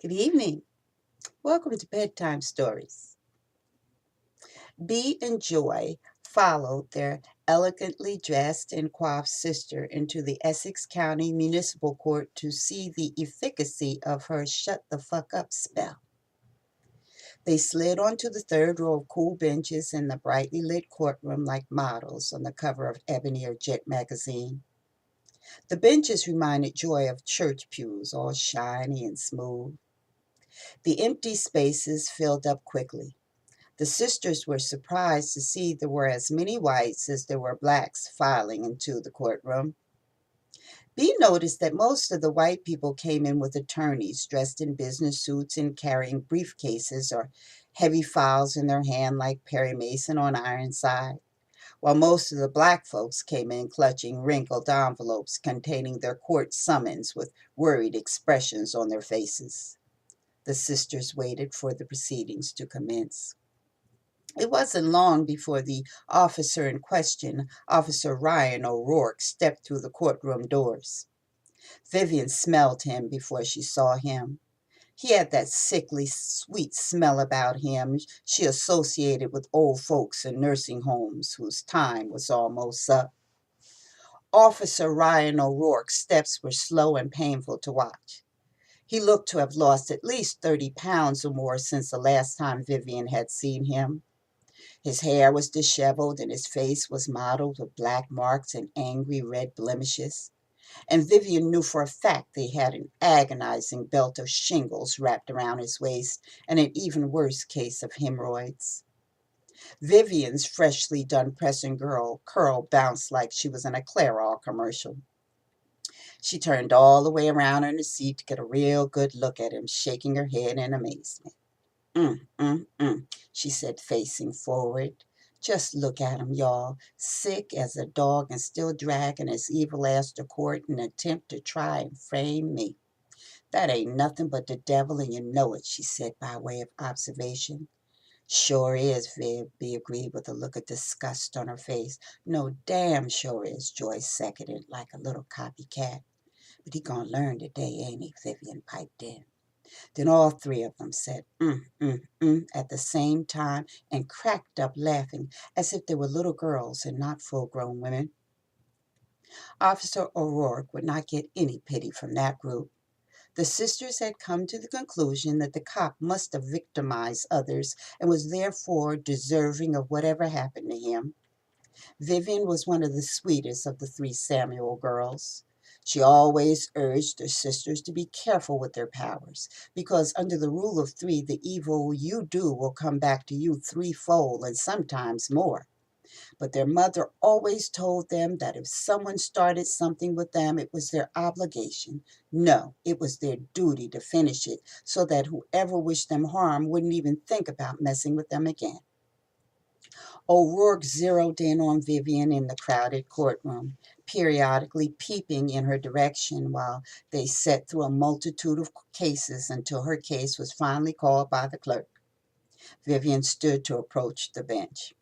Good evening. Welcome to Bedtime Stories. Bee and Joy followed their elegantly dressed and coiffed sister into the Essex County Municipal Court to see the efficacy of her shut the fuck up spell. They slid onto the third row of cool benches in the brightly lit courtroom like models on the cover of Ebony or Jet magazine. The benches reminded Joy of church pews, all shiny and smooth. The empty spaces filled up quickly. The sisters were surprised to see there were as many whites as there were blacks filing into the courtroom. Bee noticed that most of the white people came in with attorneys dressed in business suits and carrying briefcases or heavy files in their hand like Perry Mason on Ironside, while most of the black folks came in clutching wrinkled envelopes containing their court summons with worried expressions on their faces. The sisters waited for the proceedings to commence. It wasn't long before the officer in question, Officer Ryan O'Rourke, stepped through the courtroom doors. Vivian smelled him before she saw him. He had that sickly, sweet smell about him she associated with old folks in nursing homes whose time was almost up. Officer Ryan O'Rourke's steps were slow and painful to watch. He looked to have lost at least 30 pounds or more since the last time Vivian had seen him. His hair was disheveled and his face was mottled with black marks and angry red blemishes. And Vivian knew for a fact that he had an agonizing belt of shingles wrapped around his waist and an even worse case of hemorrhoids. Vivian's freshly done pressing girl curl bounced like she was in a Clairol commercial. She turned all the way around in her seat to get a real good look at him, shaking her head in amazement. She said, facing forward. Just look at him, y'all. Sick as a dog and still dragging his evil ass to court in an attempt to try and frame me. That ain't nothing but the devil, and you know it, she said by way of observation. Sure is, Viv, Bee agreed with a look of disgust on her face. No, damn sure is, Joyce seconded like a little copycat. But he gonna learn today, ain't he? Vivian piped in. Then all three of them said, at the same time and cracked up laughing as if they were little girls and not full grown women. Officer O'Rourke would not get any pity from that group. The sisters had come to the conclusion that the cop must have victimized others and was therefore deserving of whatever happened to him. Vivian was one of the sweetest of the three Samuel girls. She always urged her sisters to be careful with their powers, because under the rule of three, the evil you do will come back to you threefold and sometimes more. But their mother always told them that if someone started something with them, it was their obligation. No, it was their duty to finish it, so that whoever wished them harm wouldn't even think about messing with them again. O'Rourke zeroed in on Vivian in the crowded courtroom, periodically peeping in her direction while they sat through a multitude of cases until her case was finally called by the clerk. Vivian stood to approach the bench.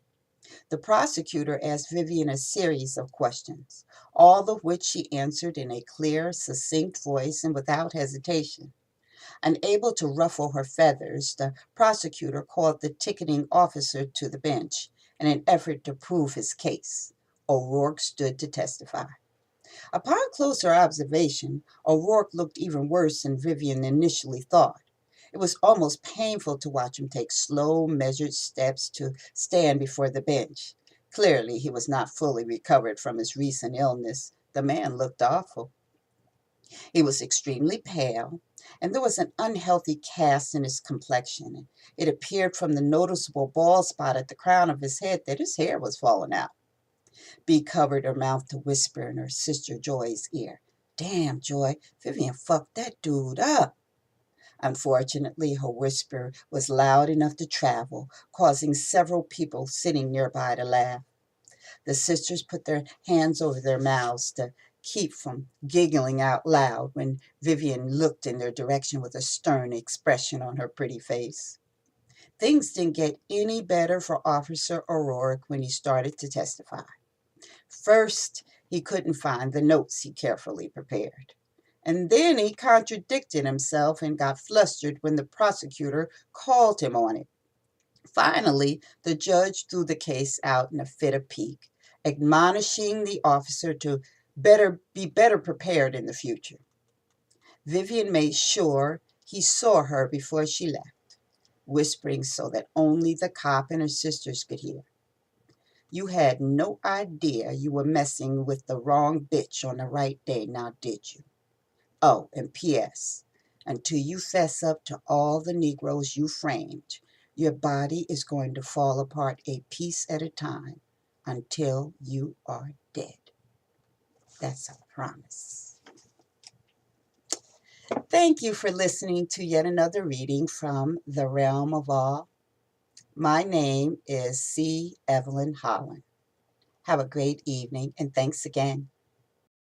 The prosecutor asked Vivian a series of questions, all of which she answered in a clear, succinct voice and without hesitation. Unable to ruffle her feathers, the prosecutor called the ticketing officer to the bench in an effort to prove his case. O'Rourke stood to testify. Upon closer observation, O'Rourke looked even worse than Vivian initially thought. It was almost painful to watch him take slow, measured steps to stand before the bench. Clearly, he was not fully recovered from his recent illness. The man looked awful. He was extremely pale, and there was an unhealthy cast in his complexion. It appeared from the noticeable bald spot at the crown of his head that his hair was falling out. Bee covered her mouth to whisper in her sister Joy's ear, "Damn, Joy, Vivian fucked that dude up." Unfortunately, her whisper was loud enough to travel, causing several people sitting nearby to laugh. The sisters put their hands over their mouths to keep from giggling out loud when Vivian looked in their direction with a stern expression on her pretty face. Things didn't get any better for Officer O'Rourke when he started to testify. First, he couldn't find the notes he carefully prepared. And then he contradicted himself and got flustered when the prosecutor called him on it. Finally, the judge threw the case out in a fit of pique, admonishing the officer to be better prepared in the future. Vivian made sure he saw her before she left, whispering so that only the cop and her sisters could hear. You had no idea you were messing with the wrong bitch on the right day, now did you? Oh, and P.S. Until you fess up to all the Negroes you framed, your body is going to fall apart a piece at a time until you are dead. That's a promise. Thank you for listening to yet another reading from The Realm of Awe. My name is C. Evelyn-Holland. Have a great evening, and thanks again.